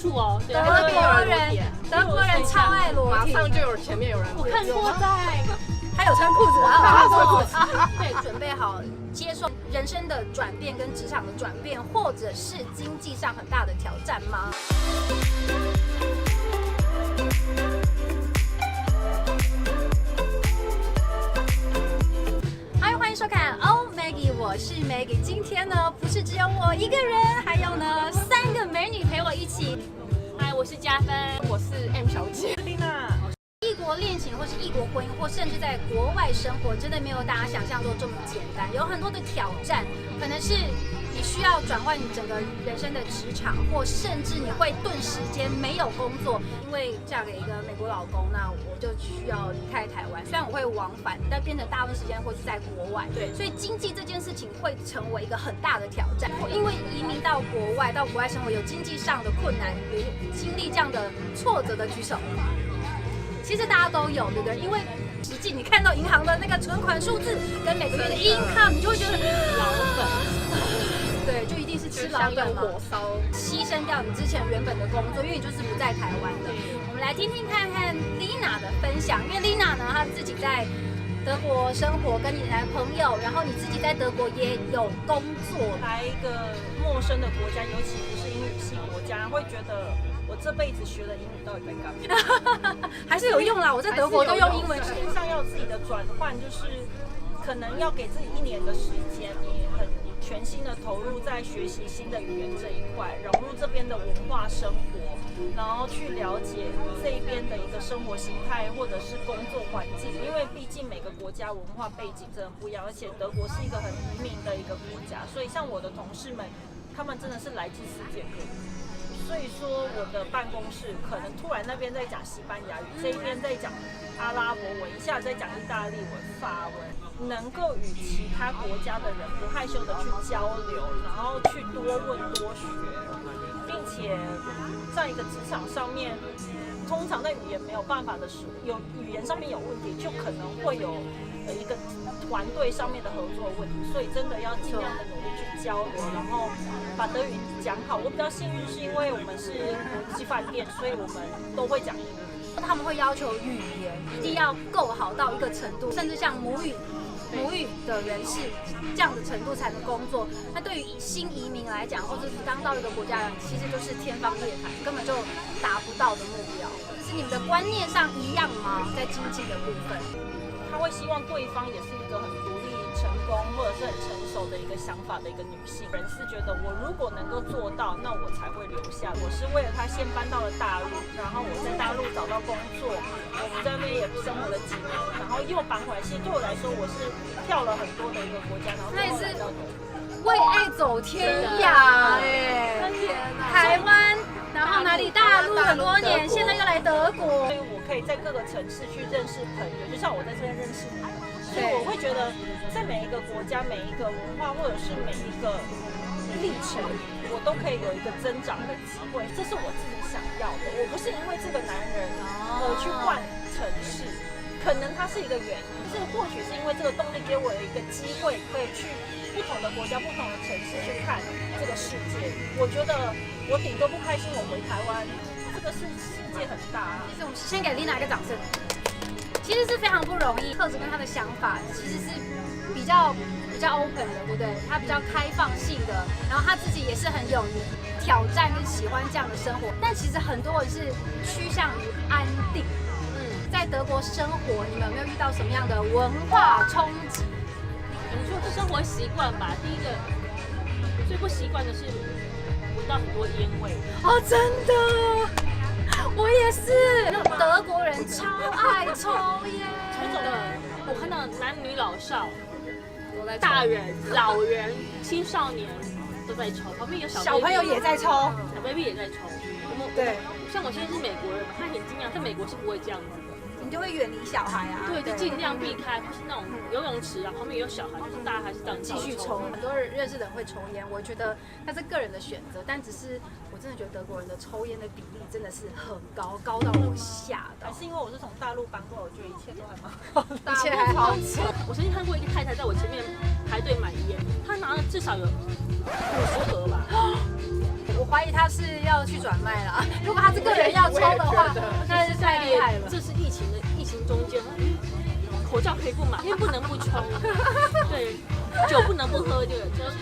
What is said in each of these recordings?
处哦。对，德国人超爱裸体，马上就有前面有人。我看过在。还有穿裤子啊！对，准备好接受人生的转变跟职场的转变，或者是经济上很大的挑战吗？嗨，欢迎收看Oh Maggie， 我是 Maggie。今天呢，不是只有我一个人，还有呢3个美女陪我一起。嗨，我是嘉芬，我是 M 小姐，丽娜。异国恋情，或是异国婚姻，或甚至在国外生活，真的没有大家想象中这么简单，有很多的挑战。可能是你需要转换你整个人生的职场，或甚至你会顿时间没有工作，因为嫁给一个美国老公，那我就需要离开台湾。虽然我会往返，但变成大部分时间会是在国外。对，所以经济这件事情会成为一个很大的挑战。因为移民到国外生活，有经济上的困难，有经历这样的挫折的举手。其实大家都有，对不对？因为实际你看到银行的那个存款数字跟每个月的 income， 你就会觉得老本，对，就一定是吃老本嘛，火烧，牺牲掉你之前原本的工作，因为你就是不在台湾的。我们来听听看看 Lina 的分享，因为 Lina 呢，她自己在德国生活，跟你男朋友，然后你自己在德国也有工作，来一个陌生的国家，尤其不是英语系国家，会觉得我这辈子学的英语到底在干嘛？还是有用啦，我在德国都用英文。心上要有自己的转换，就是可能要给自己1年的时间，你很全心的投入在学习新的语言这一块，融入这边的文化生活，然后去了解这一边的一个生活形态或者是工作环境，因为毕竟每个国家文化背景真的不一样，而且德国是一个很移民的一个国家，所以像我的同事们，他们真的是来自世界各地。所以说，我的办公室可能突然那边在讲西班牙语，这一边在讲阿拉伯文，一下在讲意大利文、法文，能够与其他国家的人不害羞的去交流，然后去多问多学，并且在一个职场上面，通常在语言没有办法的时候，有语言上面有问题，就可能会有一个团队上面的合作问题，所以真的要尽量的努力去交流，然后把德语讲好。我比较幸运是因为我们是国际饭店，所以我们都会讲英语。他们会要求语言一定要够好到一个程度，甚至像母语的人士这样的程度才能工作。那对于新移民来讲，或者是刚到一个国家人，其实就是天方夜谭，根本就达不到的目标。是你们的观念上一样吗？在经济的部分？他会希望对方也是一个很独立、成功或者是很成熟的一个想法的一个女性人，是觉得我如果能够做到，那我才会留下。我是为了他先搬到了大陆，然后我在大陆找到工作，我们在那边也生活了几年，然后又搬回来。其实对我来说，我是跳了很多的一个国家，然后最后来到德国。为爱走天涯台湾，然后哪里大陆很多年，现在又来德国，所以我可以在各个城市去认识朋友，就像我在这边认识你。所以我会觉得，在每一个国家、每一个文化，或者是每一个历程，我都可以有一个增长的机会，这是我自己想要的。我不是因为这个男人而去换城市，可能它是一个原因，是或许是因为这个动力给我有一个机会，可以去不同的国家、不同的城市去看这个世界。我觉得我顶多不开心，我回台湾，这个世界很大。其实我们先给 Lina 一个掌声。其实是非常不容易，特质跟他的想法其实是比较 open 的，对不对？他比较开放性的，然后他自己也是很有挑战跟喜欢这样的生活。但其实很多人是趋向于安定。在德国生活，你们有没有遇到什么样的文化冲击？你说生活习惯吧，第一个最不习惯的是闻到很多烟味。哦，真的。我也是，德国人超爱抽烟，真的，我看到男女老少、大人、老人、青少年都在抽，旁边有小朋友也在抽，小 baby 也在抽。对，像我现在是美国人嘛，他很惊讶，在美国是不会这样子的。你就会远离小孩啊，对，就尽量避开，或是那种游泳池啊，旁边有小孩，就是大家还是这样继续抽。很多人认识的人会抽烟，我觉得那是个人的选择，但只是我真的觉得德国人的抽烟的比例真的是很高，高到我吓到。还是因为我是从大陆搬过来，我觉得一切都还蛮好的，一切还好。我曾经看过一个太太在我前面排队买烟，她拿了至少有50盒吧。我怀怀疑他是要去转卖啦。如果他是个人要抽的话，那是太厉害了。这是疫情中间，口罩可以不买，因为不能不抽，对，酒不能不喝，对，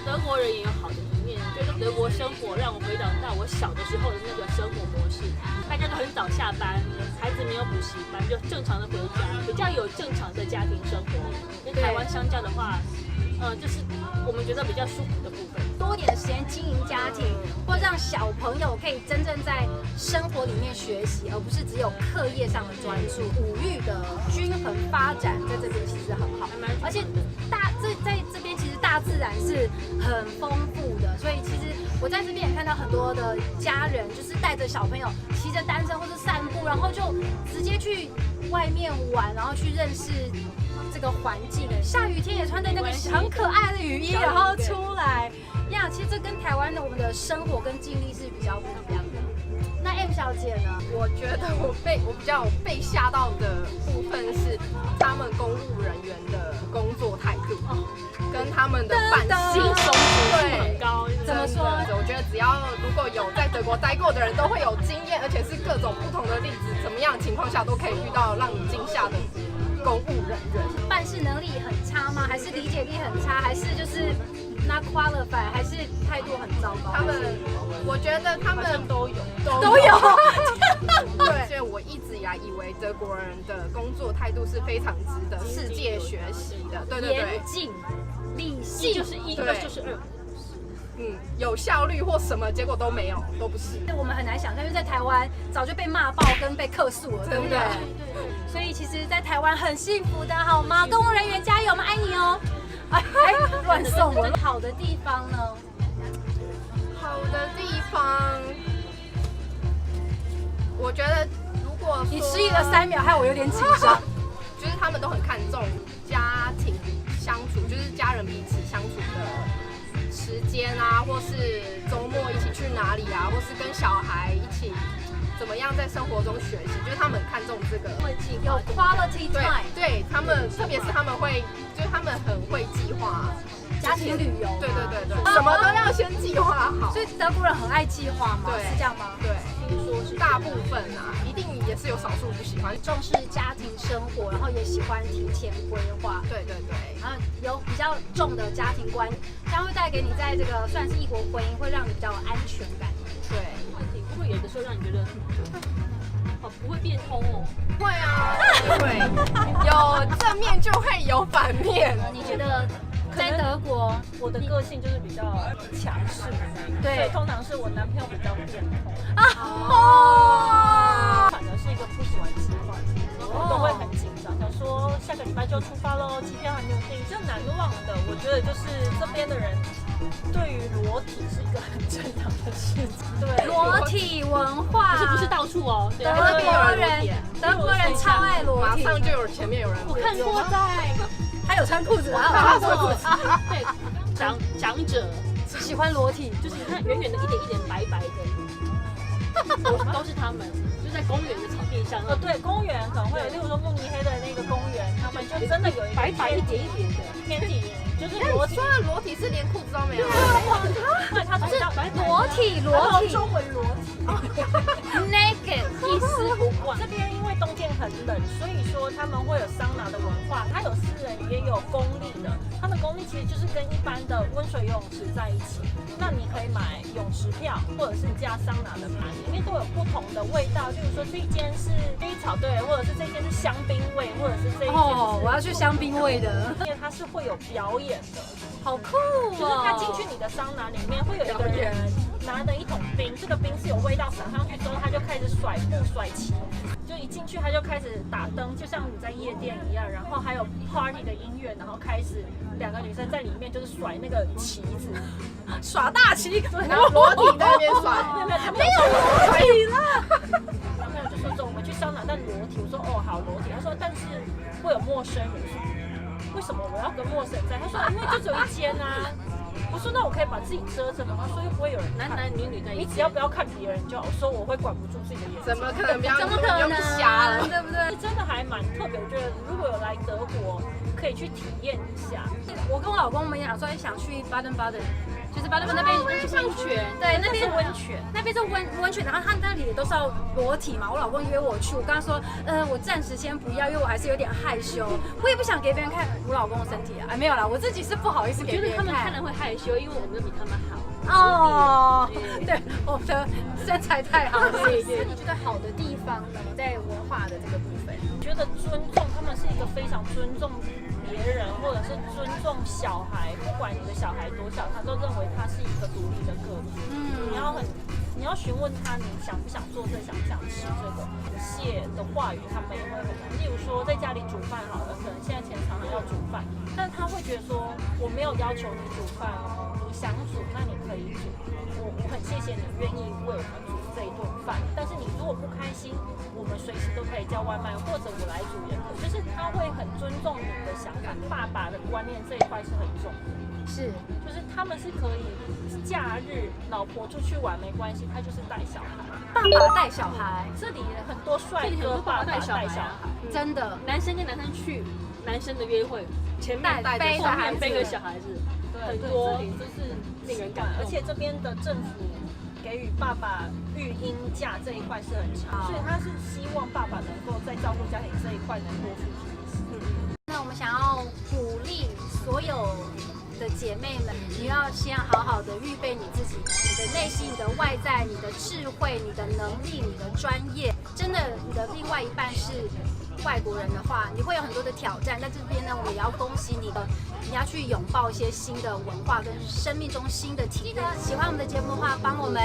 德国人也有好的一面，就是德国生活让我回想到我小的时候的那个生活模式，大家都很早下班，孩子没有补习班，就正常的回家，比较有正常的家庭生活。跟台湾相较的话，就是我们觉得比较舒服的部分。多点时间经营家庭，或让小朋友可以真正在生活里面学习，而不是只有课业上的专注。五育的均衡发展在这边其实很好，而且在这边其实大自然是很丰富的，所以其实我在这边也看到很多的家人就是带着小朋友骑着单车或是散步，然后就直接去外面玩，然后去认识这个环境。下雨天也穿着那个很可爱的雨衣，然后出来呀。其实这跟台湾的我们的生活跟经历是比较不一样的。那 M 小姐呢？我觉得我比较被吓到的部分是他们公务人员的工作态度，跟他们的办事松弛度很高。怎么说？我觉得只要如果有在德国待过的人，都会有经验，而且是各种不同的例子，怎么样的情况下都可以遇到让你惊吓的公务人员。办事能力很差吗？还是理解力很差？还是就是not qualified？还是态度很糟糕？我觉得他们都有。对，所以我一直以来以为德国人的工作态度是非常值得世界学习的。对对对，严谨、理性，一就是一，二就是二。有效率或什么，结果都没有，都不是。我们很难想象，因为在台湾早就被骂爆跟被客诉了，对不对？对。所以其实，在台湾很幸福的，好吗？公务人员加油，我们爱你哦！乱送我。好的地方呢？好的地方，我觉得如果你迟疑了3秒，害我有点紧张。就是他们都很看重家庭相处，就是家人彼此相处的时间啊，或是周末一起去哪里啊，或是跟小孩一起怎么样在生活中学习，就是他们很看重这个，有 quality time。对他们，特别是他们会，就是他们很会计划家庭旅游。对，什么都要先计划好。所以德国人很爱计划吗？对，是这样吗？对，听说是大部分啊，一定也是有少数不喜欢，重视家庭生活，然后也喜欢提前规划。对，然后有比较重的家庭观，将会带给你在这个算是异国婚姻，会让你比较有安全感。对，会不会有的时候让你觉得，不会变通哦？会啊，对，有正面就会有反面。你觉得在德国，我的个性就是比较强势，对，所以通常是我男朋友比较变通反而是一个不喜欢计划的人，我都会很紧张，想说下个礼拜就出发喽，机票还没有订，这难忘的。我觉得就是这边的人对于裸体是一个很正常的事情，对，裸体文化不是到处哦，德国人超爱裸体，马上就有前面有人，我看过他有穿裤子，他穿裤子，对，长者喜欢裸体，就是你看圆圆的一点白白的，都是他们，就在公园的草地上。对，公园可能会有，例如说慕尼黑的那个公园，他们就真的有一个白一点的天体，就是裸体。说的裸体是连裤子都没有，对，他是裸体，中文裸体 ，naked， 一丝不挂。这边因为冬天很冷，所以说他们会有桑拿的文化，它有私人也有公立的。它的公立其实就是跟一般的温水游泳池在一起。那你可以买泳池票，或者是加桑拿的盘，里面都有不同的味道。就是说这一间是薰衣草对，或者是这间是香槟味，或者是这一间我要去香槟味的，因为它是会有表演的，好酷哦！就是他进去你的桑拿里面会有一个人拿着一桶冰，这个冰是有味道，撒上去之后他就开始甩布甩旗，就一进去他就开始打灯，就像你在夜店一样，然后还有 party 的音乐，然后开始2个女生在里面就是甩那个旗子，耍大旗，然后裸体在那边甩，没有裸体啦。男朋友就说走，我们去桑拿，但裸体。我说哦好裸体，他说但是会有陌生人。为什么我要跟陌生人在？他说因为就只有一间啊。我说那我可以把自己遮着吗？他说又不会有人看，男女在一起，你只要不要看别人就好。我说我会管不住自己的眼睛，怎么可能？怎么可能？瞎了，对不对？真的还蛮特别。我觉得如果有来德国，可以去体验一下。我跟我老公我们也想说想去巴登巴登，就是巴勒那边温泉，对，那边是温泉。那边是温泉，然后他那里都是要裸体嘛。我老公约我去，我跟他说，我暂时先不要，因为我还是有点害羞，我也不想给别人看我老公的身体啊。没有啦，我自己是不好意思给别人看。觉得他们看了会害羞，因为我们都比他们好。哦，对，我们的身材太好了。对，你觉得好的地方呢，在文化的这个部分？觉得尊重，他们是一个非常尊重别人，或者是尊重小孩，不管你的小孩多小，他都认为他是一个独立的个体。你要询问他，你想不想做这，想不想吃这个谢的话语，他们也会很。例如说在家里煮饭好了，可能现在前常常要煮饭，但他会觉得说我没有要求你煮饭哦，你想煮那你可以煮，我很谢谢你愿意为我们煮这一顿饭，但是你如果不开心，我们随时都可以叫外卖，或者我来煮也可以，就是他会很尊重你的想法。爸爸的观念这一块是很重的。是，就是他们是可以假日老婆出去玩没关系，他就是带小孩，爸爸带小孩，这里很多帅哥爸爸带小孩，真的，男生跟男生去男生的约会，前面带背后面背个小孩子，很多这里就是令人感动。而且这边的政府给予爸爸育婴假这一块是很长，所以他是希望爸爸能够在照顾家庭这一块能多付出一些。那我们想要鼓励所有的姐妹们，你要先好好的预备你自己，你的内心、你的外在、你的智慧、你的能力、你的专业。真的，你的另外一半是外国人的话，你会有很多的挑战。在这边呢，我们也要恭喜你，你要去拥抱一些新的文化跟生命中新的体验。喜欢我们的节目的话，帮我们